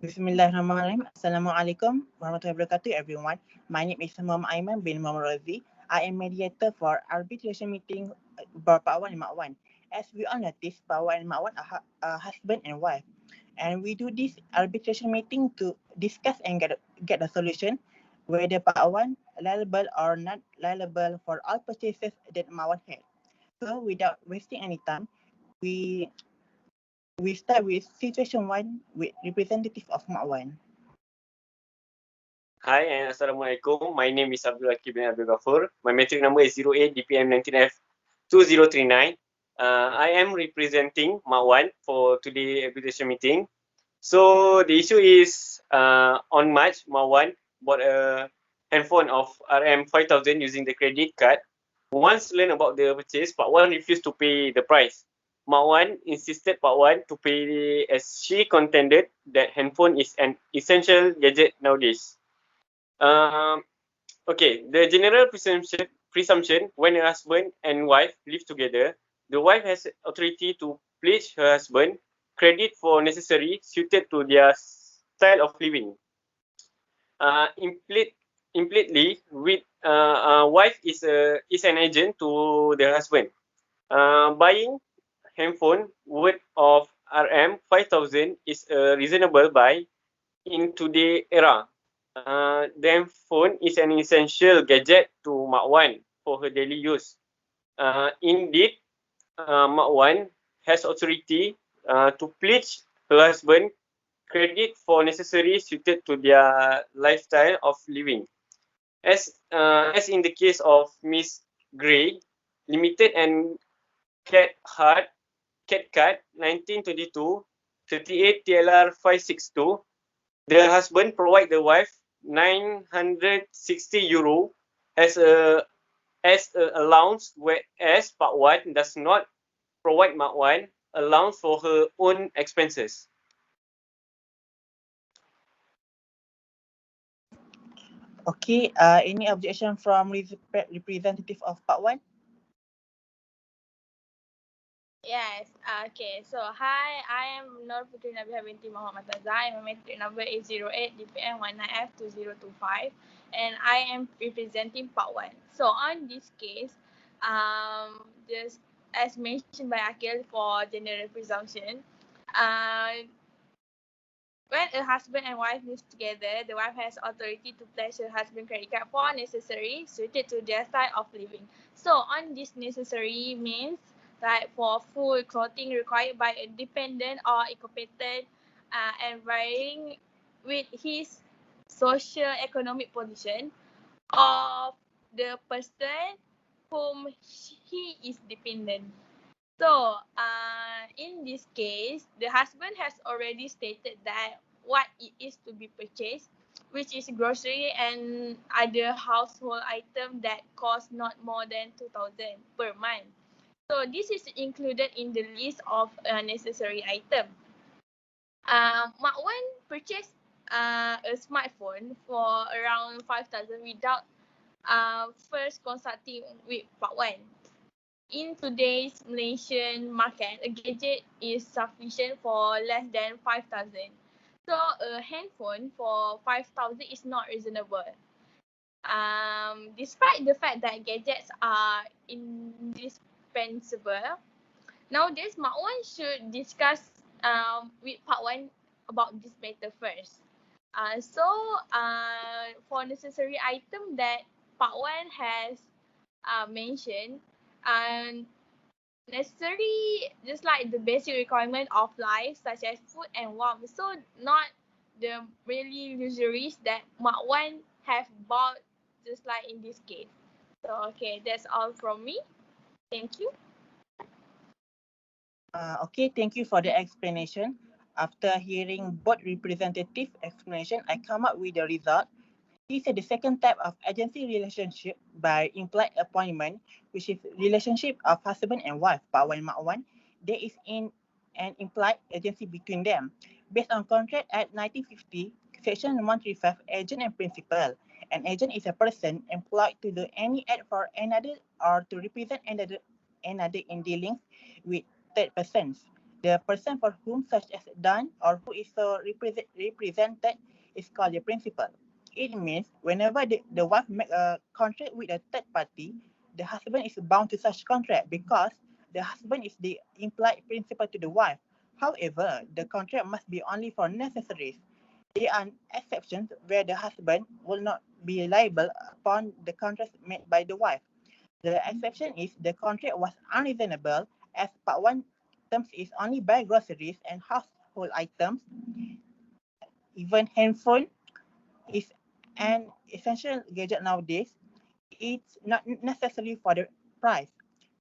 Bismillahirrahmanirrahim. Assalamualaikum warahmatullahi wabarakatuh, everyone. My name is Muhammad Aiman bin Muhammad Razi. I am mediator for arbitration meeting Part 1 and Part 1. As we all notice, Part 1 and Part 1 are husband and wife. And we do this arbitration meeting to discuss and get a solution whether Part 1 liable or not liable for all purchases that Part 1 had. So without wasting any time, we we start with situation 1 with representative of Part 1. Hi and Assalamualaikum. My name is Abdul Hakim bin Abdul Ghafur. My metric number is 08 DPM 19F2039. I am representing Marwan for today arbitration meeting. So the issue is on March, Marwan bought a handphone of RM 5,000 using the credit card. Once learned about the purchase, Part 1 refused to pay the price. Marwan insisted Part 1 to pay as she contended that handphone is an essential gadget nowadays. Okay, the general presumption when a husband and wife live together, the wife has authority to pledge her husband credit for necessary suited to their style of living. Implicitly, with wife is an agent to the husband. Buying handphone worth of RM 5,000 is a reasonable buy in today's era. The phone is an essential gadget to Marwan for her daily use. Indeed, Marwan has authority to pledge her husband credit for necessaries suited to their lifestyle of living. As in the case of Miss Gray, Limited and CatCard 1922 38 TLR 562, the husband provide the wife €960 as a allowance, whereas Part 1 does not provide Part 1 allowance for her own expenses. Okay, any objection from representative of Part 1? Yes, okay. So, hi, I am Nur Putri Nabihah binti Muhammad Tazah. My metric number is 08 DPM 19F2025 and I am representing Part 1. So, on this case, just as mentioned by Akil for general presumption, when a husband and wife live together, the wife has authority to pledge her husband credit card for necessary suited to their style of living. So, on this necessary means like for food, clothing required by a dependent or incompetent and varying with his social economic position of the person whom he is dependent. So, in this case, the husband has already stated that what it is to be purchased, which is grocery and other household item that cost not more than 2,000 per month. So, this is included in the list of necessary item. Marwan purchased a smartphone for around 5,000 without first consulting with Part 1. In today's Malaysian market, a gadget is sufficient for less than 5,000. So a handphone for 5,000 is not reasonable. Despite the fact that gadgets are indispensable, nowadays Marwan should discuss with Part 1 about this matter first. For necessary item that Part 1 has mentioned, necessary just like the basic requirement of life such as food and warmth. So not the really luxuries that Marwan have bought just like in this case. So okay, that's all from me. Thank you. Okay, thank you for the explanation. After hearing both representative explanation, I come up with the result. This is the second type of agency relationship by implied appointment, which is relationship of husband and wife, Part 1 Mark 1. There is an implied agency between them. Based on Contract Act 1950, Section 135, agent and principal. An agent is a person employed to do any act for another or to represent another in dealings with third persons. The person for whom such is done or who is so represented is called the principal. It means whenever the wife make a contract with a third party, the husband is bound to such contract because the husband is the implied principal to the wife. However, the contract must be only for necessaries. There are exceptions where the husband will not be liable upon the contract made by the wife. The exception is the contract was unreasonable as part 1 terms is only buy groceries and household items. Even handphone is an essential gadget nowadays. It's not necessary for the price.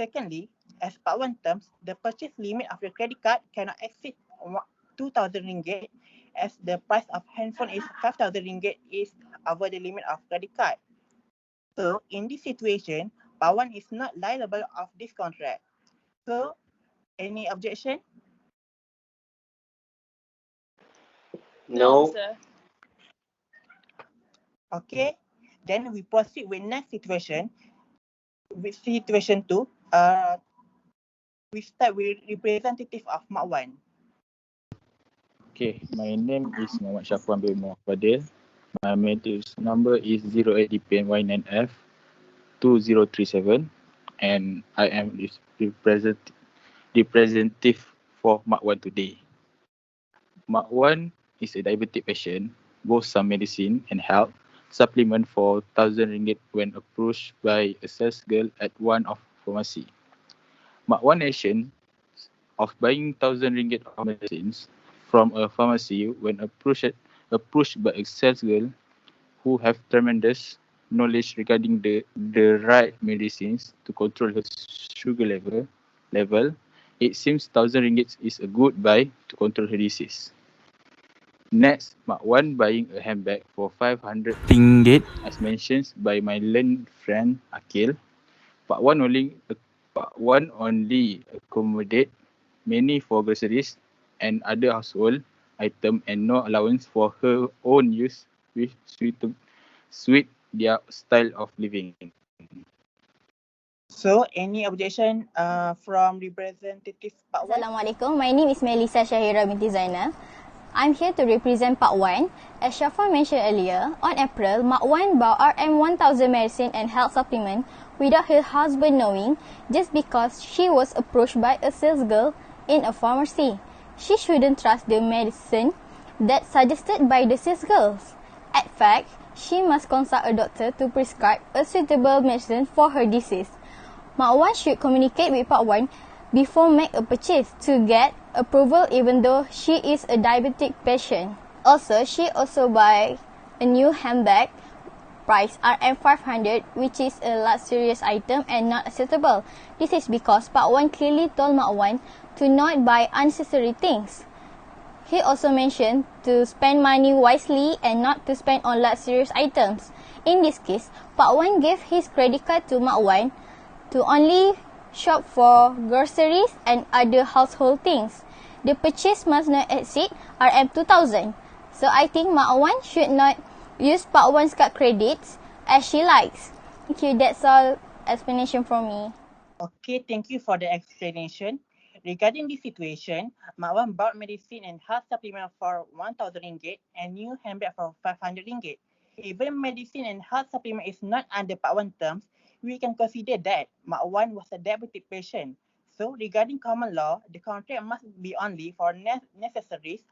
Secondly, as part 1 terms, the purchase limit of your credit card cannot exceed 2,000 ringgit as the price of handphone is 5,000 ringgit is over the limit of credit card. So in this situation, part 1 is not liable of this contract. So any objection? No. sir. Okay. Then we proceed with next situation. With situation 2, we start with representative of Mak Wan. Okay, my name is Muhammad Syafwan bin Muhammad Fadil. My matrix number is 08DPNY9F 2037 and I am representative for Mak Wan today. Mak Wan is a diabetic patient, both some medicine and health supplement for 1,000 ringgit when approached by a sales girl at one of pharmacy. Mak Wan action of buying 1,000 ringgit of medicines from a pharmacy when approached by a sales girl who have tremendous knowledge regarding the right medicines to control her sugar level. It seems 1,000 ringgit is a good buy to control her disease. Next, Mak Wan buying a handbag for 500 ringgit as mentioned by my learned friend Akil. Part 1 only accommodate many for groceries and other household item and no allowance for her own use which suit their style of living. So any objection from representative Pak Wan? Assalamualaikum. My name is Melissa Shahira binti Zainal. I'm here to represent Part 1. As Shafa mentioned earlier, on April, Mak Wan bought RM1000 medicine and health supplement without her husband knowing just because she was approached by a sales girl in a pharmacy. She shouldn't trust the medicine that's suggested by the sales girls. In fact, she must consult a doctor to prescribe a suitable medicine for her disease. Mak Wan should communicate with Part 1 before make a purchase to get approval even though she is a diabetic patient. Also, she also buy a new handbag price RM500 which is a luxurious item and not acceptable. This is because Part 1 clearly told Mak Wan to not buy unnecessary things. He also mentioned to spend money wisely and not to spend on luxurious items. In this case, Part 1 gave his credit card to Mak Wan to only shop for groceries and other household things. The purchase must not exceed RM2,000. So I think Mak Wan should not use Part 1's card credits as she likes. Thank you. That's all explanation from me. Okay, thank you for the explanation. Regarding this situation, Mak Wan bought medicine and health supplement for 1,000 ringgit and new handbag for 500 ringgit. Even medicine and health supplement is not under Part 1 terms, we can consider that Mak Wan was a diabetic patient. So regarding common law, the contract must be only for necessaries.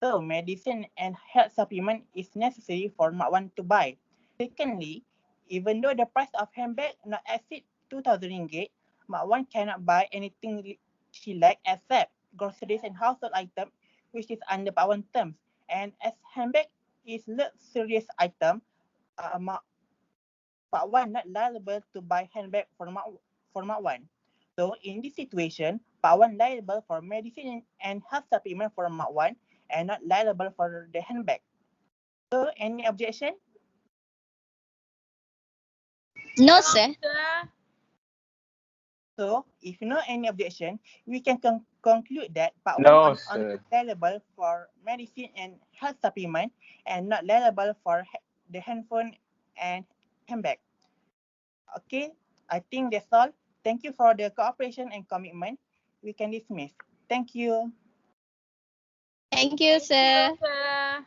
So medicine and health supplement is necessary for Mak Wan to buy. Secondly, even though the price of handbag not exceed 2,000 ringgit, Mak Wan cannot buy anything she like except groceries and household items which is under Part 1 terms. And as handbag is luxurious item, Part 1 not liable to buy handbag for Mak Wan. So in this situation, Part 1 liable for medicine and health supplement for Mak Wan and not liable for the handbag. So any objection? No, sir. So if no any objection, we can conclude that Part 1 No, is only sir. liable for medicine and health supplement and not liable for the handphone and handbag. Okay, I think that's all. Thank you for the cooperation and commitment. We can dismiss. Thank you. Thank you, sir. Sir.